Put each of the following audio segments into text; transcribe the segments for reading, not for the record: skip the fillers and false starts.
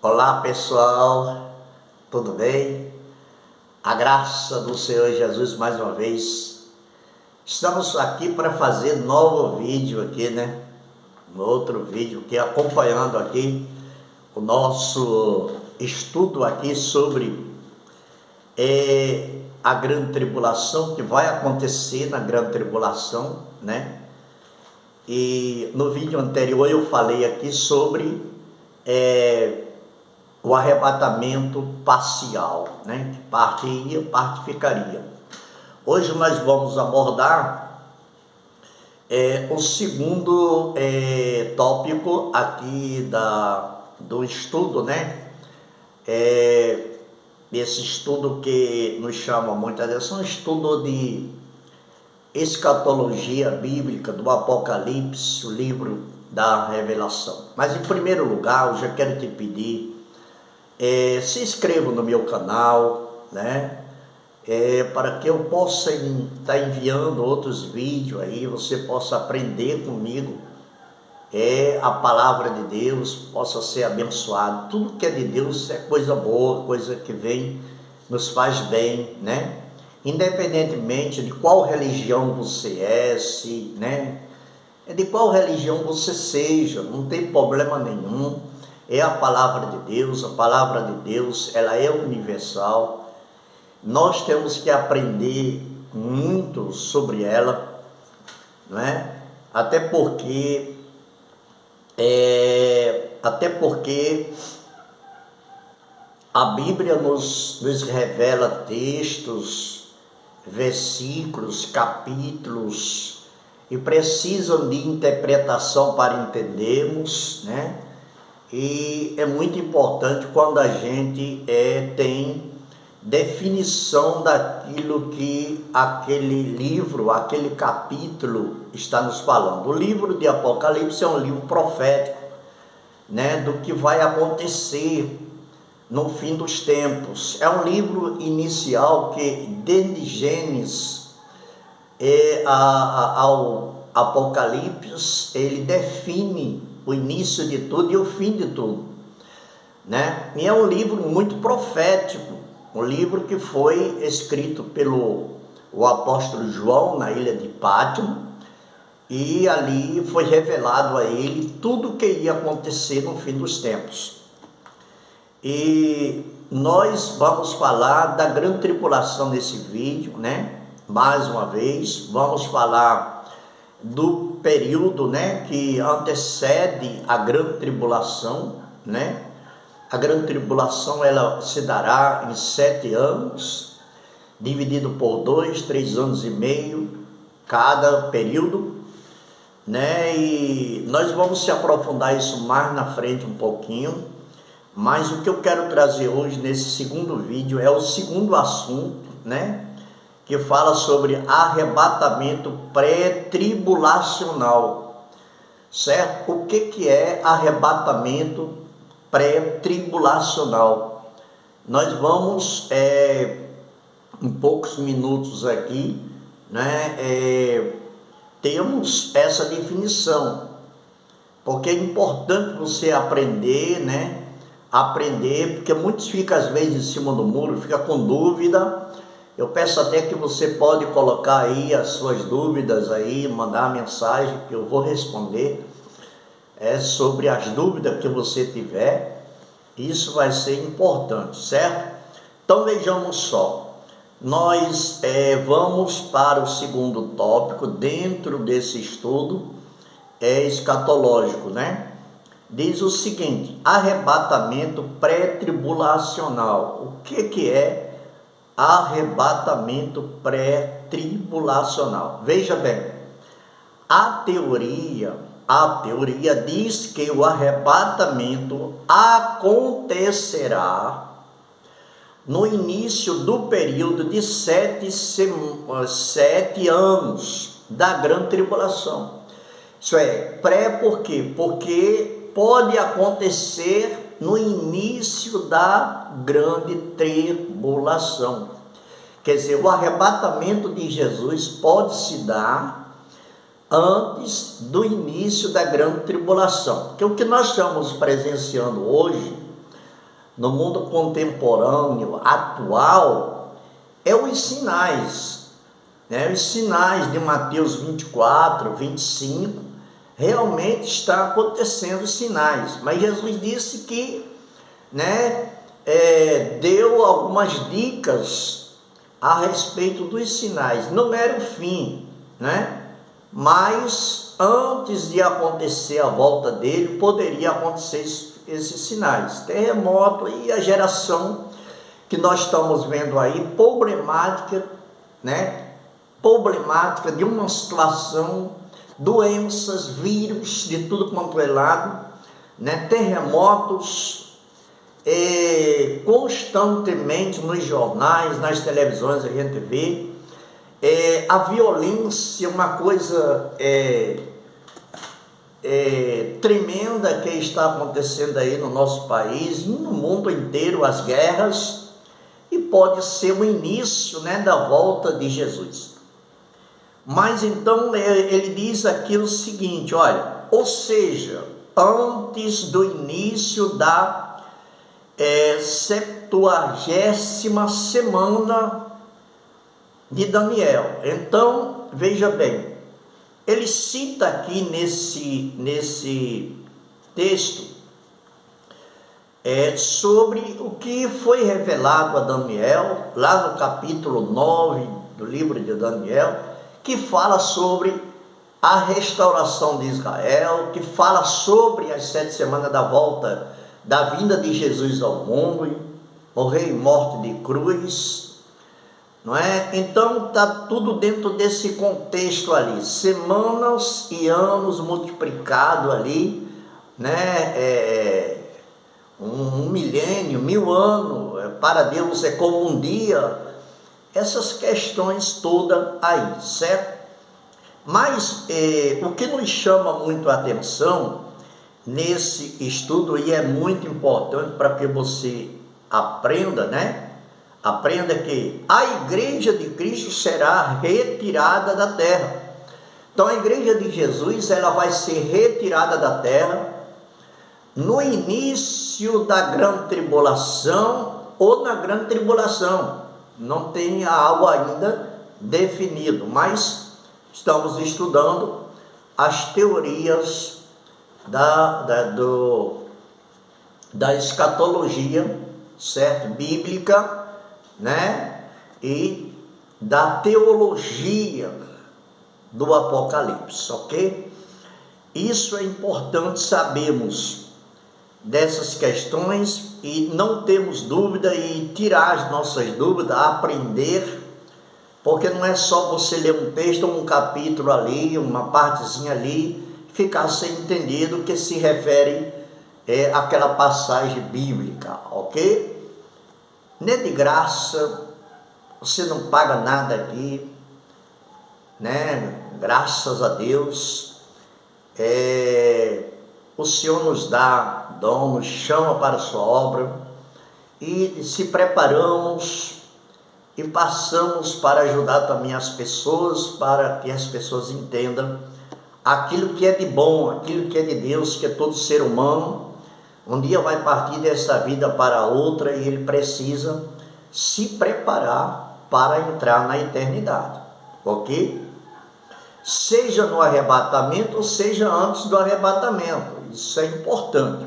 Olá pessoal, tudo bem? A graça do Senhor Jesus mais uma vez. Estamos aqui para fazer novo vídeo aqui, né? Um outro vídeo que acompanhando aqui o nosso estudo aqui sobre a grande tribulação, que vai acontecer na grande tribulação, né? E no vídeo anterior eu falei aqui sobre o arrebatamento parcial, né? Que parte ia, parte ficaria. Hoje nós vamos abordar o segundo tópico aqui do estudo, né? Esse estudo que nos chama muita atenção, um estudo de escatologia bíblica do Apocalipse, o livro da Revelação. Mas em primeiro lugar, eu já quero te pedir, se inscreva no meu canal, né? Para que eu possa estar enviando outros vídeos aí, você possa aprender comigo a palavra de Deus, possa ser abençoado. Tudo que é de Deus é coisa boa, coisa que vem, nos faz bem, né? Independentemente de qual religião você né? De qual religião você seja, não tem problema nenhum. É a palavra de Deus, a palavra de Deus, ela é universal. Nós temos que aprender muito sobre ela, não é? Até porque a Bíblia nos revela textos, versículos, capítulos, e precisam de interpretação para entendermos, né? E é muito importante quando a gente tem definição daquilo que aquele livro, aquele capítulo está nos falando. O livro de Apocalipse é um livro profético, né, do que vai acontecer no fim dos tempos. É um livro inicial que, desde Gênesis ao Apocalipse, ele define o início de tudo e o fim de tudo, né? E é um livro muito profético, um livro que foi escrito pelo apóstolo João na ilha de Pátimo, e ali foi revelado a ele tudo o que ia acontecer no fim dos tempos. E nós vamos falar da grande tribulação nesse vídeo, né? Mais uma vez, vamos falar do período, né, que antecede a grande tribulação, né? A grande tribulação, ela se dará em 7 anos, dividido por 2, 3 anos e meio, cada período, né? E nós vamos se aprofundar isso mais na frente um pouquinho, mas o que eu quero trazer hoje nesse segundo vídeo é o segundo assunto, né? Que fala sobre arrebatamento pré-tribulacional, certo? O que é arrebatamento pré-tribulacional? Nós vamos, em poucos minutos aqui, né, temos essa definição, porque é importante você aprender, né? Porque muitos ficam às vezes em cima do muro, ficam com dúvida. Eu peço até que você pode colocar aí as suas dúvidas aí, mandar mensagem que eu vou responder sobre as dúvidas que você tiver. Isso vai ser importante, certo? Então vejamos só, nós vamos para o segundo tópico dentro desse estudo escatológico, né? Diz o seguinte: arrebatamento pré-tribulacional. O que é arrebatamento pré-tribulacional? Veja bem, a teoria diz que o arrebatamento acontecerá no início do período de 7 anos da grande tribulação. Isso é por quê? Porque pode acontecer no início da grande tribulação. Quer dizer, o arrebatamento de Jesus pode se dar antes do início da grande tribulação. Porque o que nós estamos presenciando hoje no mundo contemporâneo, atual, é os sinais, né? Os sinais de Mateus 24, 25, realmente está acontecendo sinais, mas Jesus disse que, né, deu algumas dicas a respeito dos sinais. Não era o fim, né? Mas antes de acontecer a volta dele, poderia acontecer esses sinais, terremoto e a geração que nós estamos vendo aí, problemática, né? Problemática de uma situação, doenças, vírus, de tudo quanto é lado, né? Terremotos, constantemente nos jornais, nas televisões a gente vê, a violência, uma coisa tremenda que está acontecendo aí no nosso país e no mundo inteiro, as guerras, e pode ser o início, né, da volta de Jesus. Mas então ele diz aqui o seguinte, olha, ou seja, antes do início da 70ª semana de Daniel. Então, veja bem, ele cita aqui nesse texto sobre o que foi revelado a Daniel, lá no capítulo 9 do livro de Daniel, que fala sobre a restauração de Israel, que fala sobre as 7 semanas da volta, da vinda de Jesus ao mundo, morrer e morte de cruz, não é? Então está tudo dentro desse contexto ali, semanas e anos multiplicado ali, né? Um milênio, 1000 anos, para Deus é como um dia, essas questões todas aí, certo? Mas o que nos chama muito a atenção nesse estudo, e é muito importante para que você aprenda, né? Aprenda que a igreja de Cristo será retirada da terra. Então a igreja de Jesus, ela vai ser retirada da terra no início da grande tribulação ou na grande tribulação. Não tem algo ainda definido, mas estamos estudando as teorias da escatologia, certo? Bíblica, né? E da teologia do Apocalipse, ok? Isso é importante sabermos dessas questões e não termos dúvida e tirar as nossas dúvidas, aprender, porque não é só você ler um texto ou um capítulo ali, uma partezinha ali, ficar sem entender do que se refere àquela passagem bíblica, ok? Não é de graça, você não paga nada aqui, né? Graças a Deus, o Senhor nos dá dom, nos chama para a sua obra e se preparamos e passamos para ajudar também as pessoas, para que as pessoas entendam aquilo que é de bom, aquilo que é de Deus, que é todo ser humano. Um dia vai partir dessa vida para outra e ele precisa se preparar para entrar na eternidade, ok? Seja no arrebatamento ou seja antes do arrebatamento, isso é importante.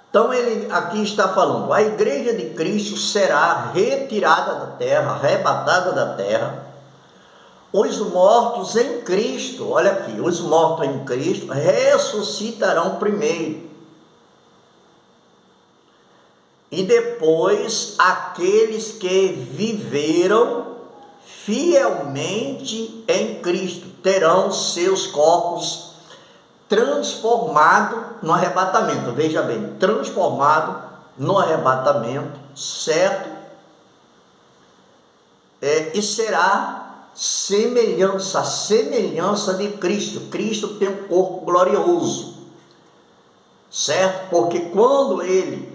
Então ele aqui está falando, a igreja de Cristo será retirada da terra, arrebatada da terra. Os mortos em Cristo, olha aqui, os mortos em Cristo ressuscitarão primeiro. E depois aqueles que viveram fielmente em Cristo terão seus corpos transformados no arrebatamento. Veja bem, transformado no arrebatamento, certo? E será semelhança de Cristo. Cristo tem um corpo glorioso, certo? Porque quando ele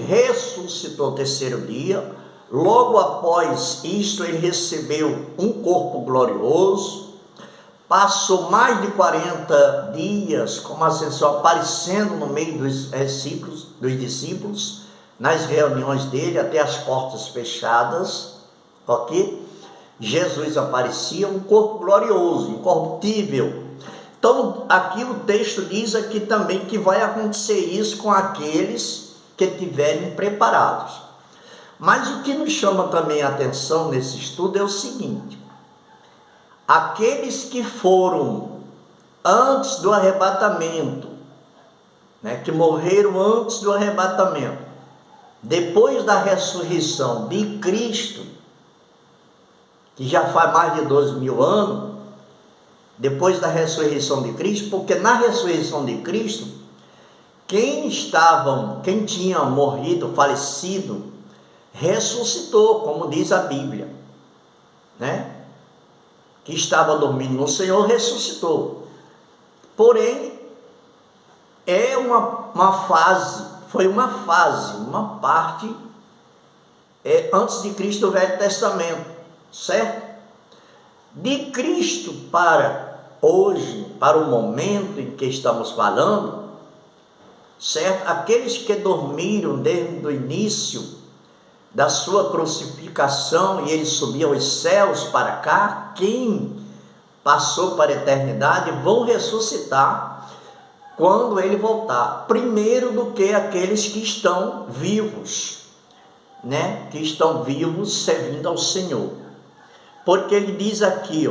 ressuscitou no terceiro dia, logo após isto ele recebeu um corpo glorioso, passou mais de 40 dias como ascensão, aparecendo no meio dos discípulos, nas reuniões dele, até as portas fechadas, ok? Jesus aparecia, um corpo glorioso, incorruptível. Então, aqui o texto diz aqui também que vai acontecer isso com aqueles que estiverem preparados. Mas o que nos chama também a atenção nesse estudo é o seguinte: aqueles que foram antes do arrebatamento, que morreram antes do arrebatamento, depois da ressurreição de Cristo, que já faz mais de 12.000 anos, depois da ressurreição de Cristo, porque na ressurreição de Cristo, quem tinha morrido, falecido, ressuscitou, como diz a Bíblia, que estava dormindo no Senhor, ressuscitou. Porém, foi uma parte, antes de Cristo, do Velho Testamento, certo? De Cristo para hoje, para o momento em que estamos falando, certo? Aqueles que dormiram desde o início da sua crucificação e ele subiu aos céus para cá, quem passou para a eternidade, vão ressuscitar quando ele voltar, primeiro do que aqueles que estão vivos, que estão vivos servindo ao Senhor. Porque ele diz aqui,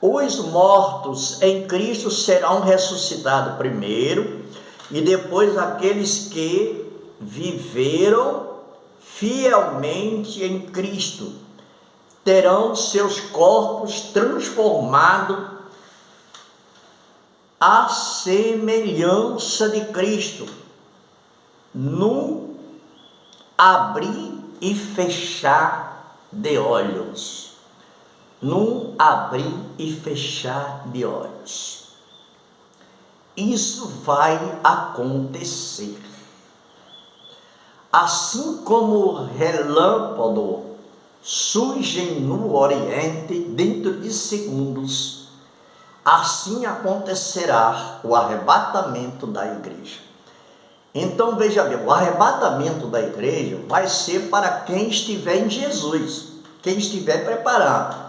os mortos em Cristo serão ressuscitados primeiro, e depois aqueles que viveram fielmente em Cristo terão seus corpos transformados à semelhança de Cristo, num abrir e fechar de olhos. Num abrir e fechar de olhos. Isso vai acontecer. Assim como o relâmpago surge no Oriente dentro de segundos, assim acontecerá o arrebatamento da igreja. Então veja bem, o arrebatamento da igreja vai ser para quem estiver em Jesus, quem estiver preparado.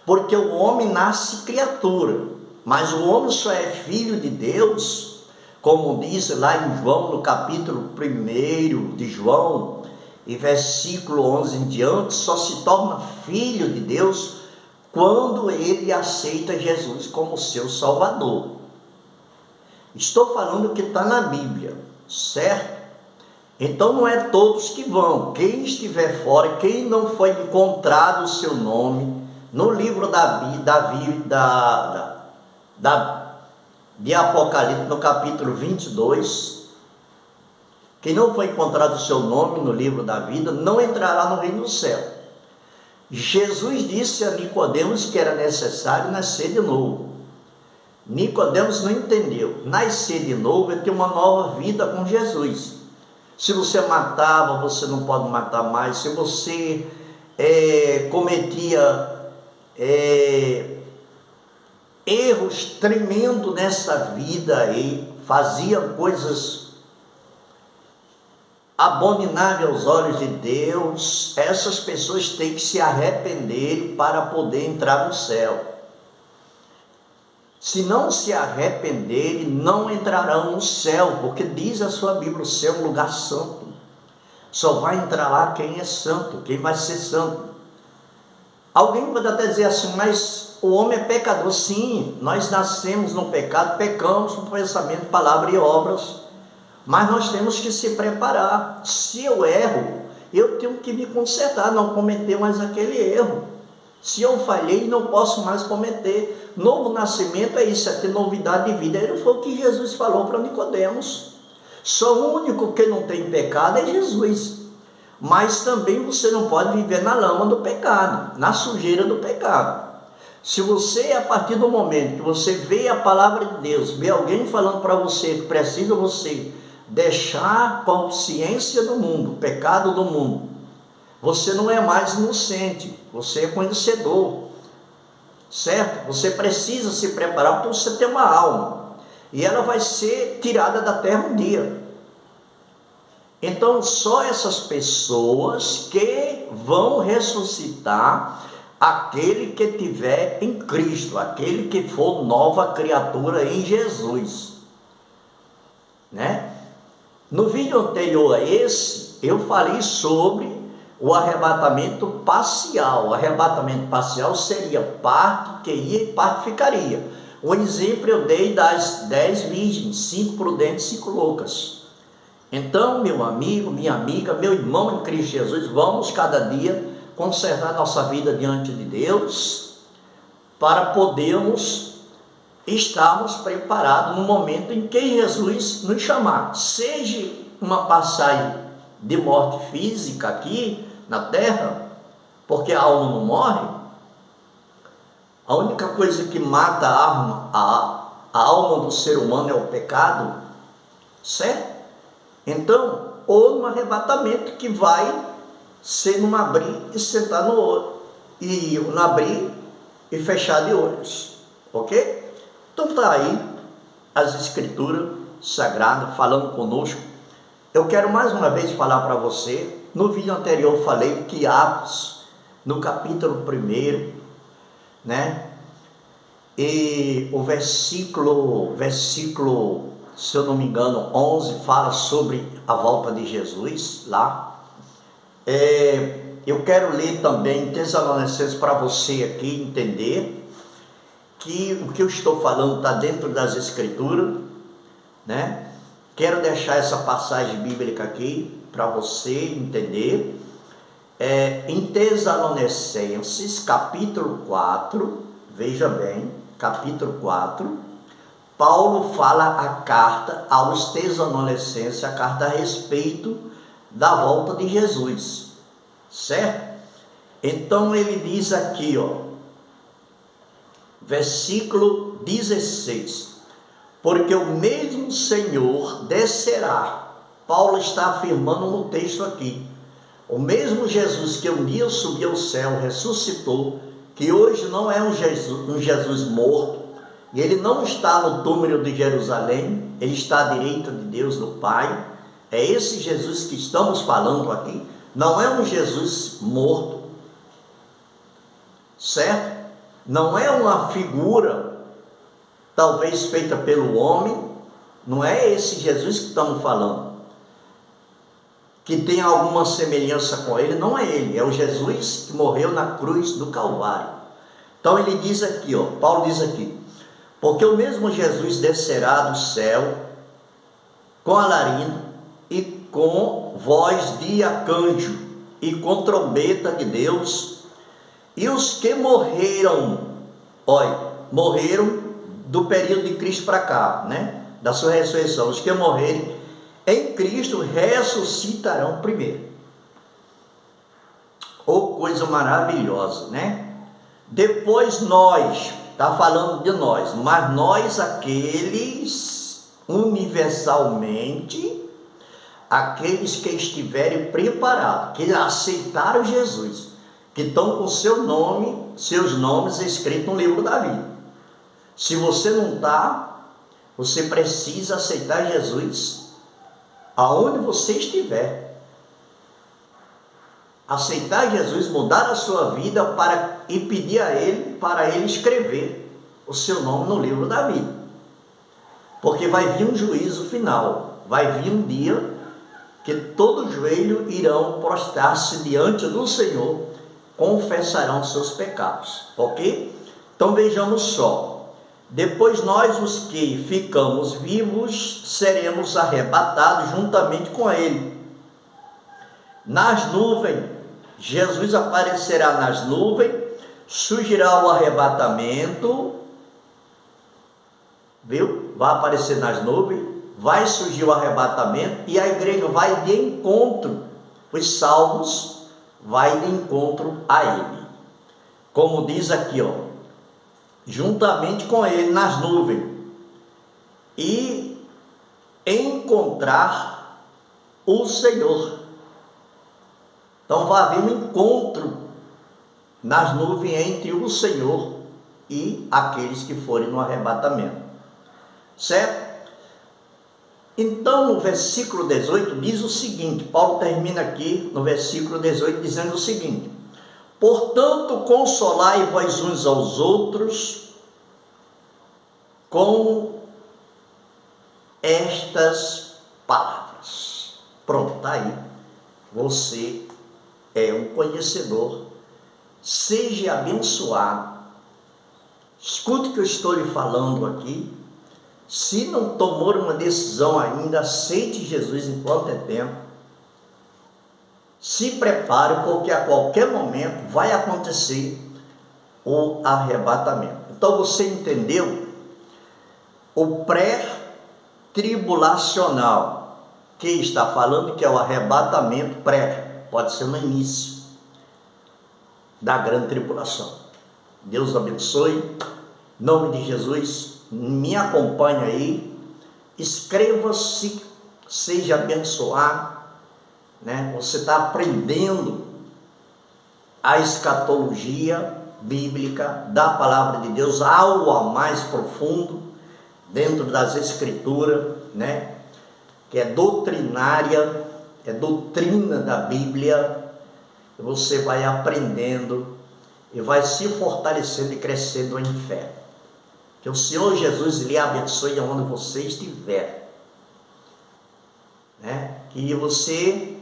Porque o homem nasce criatura, mas o homem só é filho de Deus, como diz lá em João, no capítulo 1 de João, e versículo 11 em diante, só se torna filho de Deus quando ele aceita Jesus como seu Salvador. Estou falando que está na Bíblia, certo? Então não é todos que vão. Quem estiver fora, quem não foi encontrado o seu nome no livro de Apocalipse, no capítulo 22, quem não foi encontrado o seu nome no livro da vida, não entrará no reino do céu. Jesus disse a Nicodemos que era necessário nascer de novo. Nicodemos não entendeu. Nascer de novo é ter uma nova vida com Jesus. Se você matava, você não pode matar mais. Se você cometia erros tremendos nessa vida aí, fazia coisas abomináveis aos olhos de Deus, essas pessoas têm que se arrepender para poder entrar no céu. Se não se arrependerem, não entrarão no céu, porque diz a sua Bíblia, o céu é um lugar santo. Só vai entrar lá quem é santo, quem vai ser santo. Alguém pode até dizer assim, mas o homem é pecador. Sim, nós nascemos no pecado, pecamos no pensamento, palavra e obras, mas nós temos que se preparar. Se eu erro, eu tenho que me consertar, não cometer mais aquele erro. Se eu falhei, não posso mais cometer. Novo nascimento é isso, é ter novidade de vida. Ele foi o que Jesus falou para Nicodemos. Só o único que não tem pecado é Jesus. Mas também você não pode viver na lama do pecado, na sujeira do pecado. Se você, a partir do momento que você vê a palavra de Deus, vê alguém falando para você que precisa você deixar a consciência do mundo, o pecado do mundo, você não é mais inocente, você é conhecedor. certo? Você precisa se preparar para você ter uma alma, e ela vai ser tirada da terra um dia. Então, só essas pessoas que vão ressuscitar, aquele que tiver em Cristo, aquele que for nova criatura em Jesus, né? No vídeo anterior a esse, eu falei sobre o arrebatamento parcial. O arrebatamento parcial seria parte que ia e parte ficaria. Um exemplo eu dei das 10 virgens, 5 prudentes e 5 loucas. Então, meu amigo, minha amiga, meu irmão em Cristo Jesus, vamos cada dia consertar nossa vida diante de Deus, para podermos estarmos preparados no momento em que Jesus nos chamar. Seja uma passagem de morte física aqui na terra, porque a alma não morre. A única coisa que mata a alma do ser humano é o pecado, certo? Então, ou no arrebatamento, que vai ser num abrir e sentar no outro, e no abrir e fechar de olhos, ok? Então está aí as escrituras sagradas falando conosco. Eu quero mais uma vez falar para você. No vídeo anterior eu falei que Atos, no capítulo 1, né? E o versículo, se eu não me engano, 11, fala sobre a volta de Jesus lá. Eu quero ler também Tessalonicenses para você aqui entender que o que eu estou falando está dentro das escrituras, né? Quero deixar essa passagem bíblica aqui para você entender. Em Tessalonicenses, capítulo 4, veja bem, capítulo 4, Paulo fala a carta aos Tessalonicenses, a carta a respeito da volta de Jesus, certo? Então ele diz aqui, versículo 16, porque o mesmo Senhor descerá. Paulo está afirmando no texto aqui, o mesmo Jesus que um dia subiu ao céu, ressuscitou, que hoje não é um Jesus morto, e ele não está no túmulo de Jerusalém, ele está à direita de Deus, do Pai. É esse Jesus que estamos falando aqui, não é um Jesus morto, certo? Não é uma figura, talvez feita pelo homem, não é esse Jesus que estamos falando, que tem alguma semelhança com ele, não é ele, é o Jesus que morreu na cruz do Calvário. Então ele diz aqui, Paulo diz aqui, porque o mesmo Jesus descerá do céu com alarido e com voz de arcanjo e com trombeta de Deus, e os que morreram, morreram do período de Cristo para cá, né? Da sua ressurreição, os que morrerem em Cristo ressuscitarão primeiro. Oh, coisa maravilhosa, né? Depois nós, está falando de nós, mas nós aqueles, universalmente, aqueles que estiverem preparados, que aceitaram Jesus, que estão com seus nomes escritos no livro da vida. Se você não está, você precisa aceitar Jesus aonde você estiver. Aceitar Jesus, mudar a sua vida e pedir a Ele, para Ele escrever o seu nome no livro da vida. Porque vai vir um juízo final, vai vir um dia que todo joelho irão prostrar-se diante do Senhor, confessarão seus pecados, ok? Então vejamos só, depois nós os que ficamos vivos, seremos arrebatados juntamente com Ele, nas nuvens. Jesus aparecerá nas nuvens, surgirá o arrebatamento, viu? Vai aparecer nas nuvens, vai surgir o arrebatamento e a igreja vai de encontro, os salvos vai de encontro a Ele. Como diz aqui, juntamente com Ele nas nuvens, e encontrar o Senhor. Então vai haver um encontro nas nuvens entre o Senhor e aqueles que forem no arrebatamento. Certo? Então, no versículo 18 diz o seguinte, Paulo termina aqui no versículo 18 dizendo o seguinte: portanto, consolai-vos uns aos outros com estas palavras. Pronto, está aí. Você é um conhecedor. Seja abençoado. Escute o que eu estou lhe falando aqui. Se não tomou uma decisão ainda, aceite Jesus enquanto é tempo. Se prepare, porque a qualquer momento vai acontecer o arrebatamento. Então você entendeu? O pré-tribulacional, que está falando que é o arrebatamento pode ser no início da grande tribulação. Deus abençoe. Em nome de Jesus, me acompanhe aí. Inscreva-se, seja abençoado. Você está aprendendo a escatologia bíblica da palavra de Deus, algo a mais profundo dentro das escrituras, que é doutrinária, é doutrina da Bíblia. Você vai aprendendo e vai se fortalecendo e crescendo em fé. Que o Senhor Jesus lhe abençoe onde você estiver, que você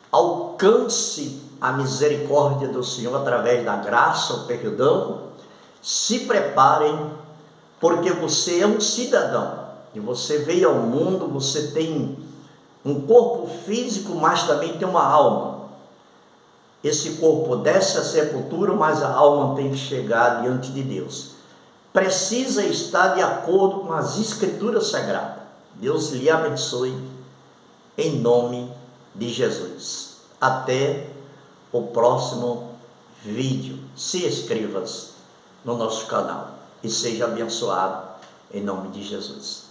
alcance a misericórdia do Senhor através da graça, o perdão. Se preparem, porque você é um cidadão e você veio ao mundo. Você tem um corpo físico, mas também tem uma alma. Esse corpo desce à sepultura, mas a alma tem que chegar diante de Deus. Precisa estar de acordo com as escrituras sagradas. Deus lhe abençoe em nome de Jesus. Até o próximo vídeo. Se inscreva no nosso canal e seja abençoado em nome de Jesus.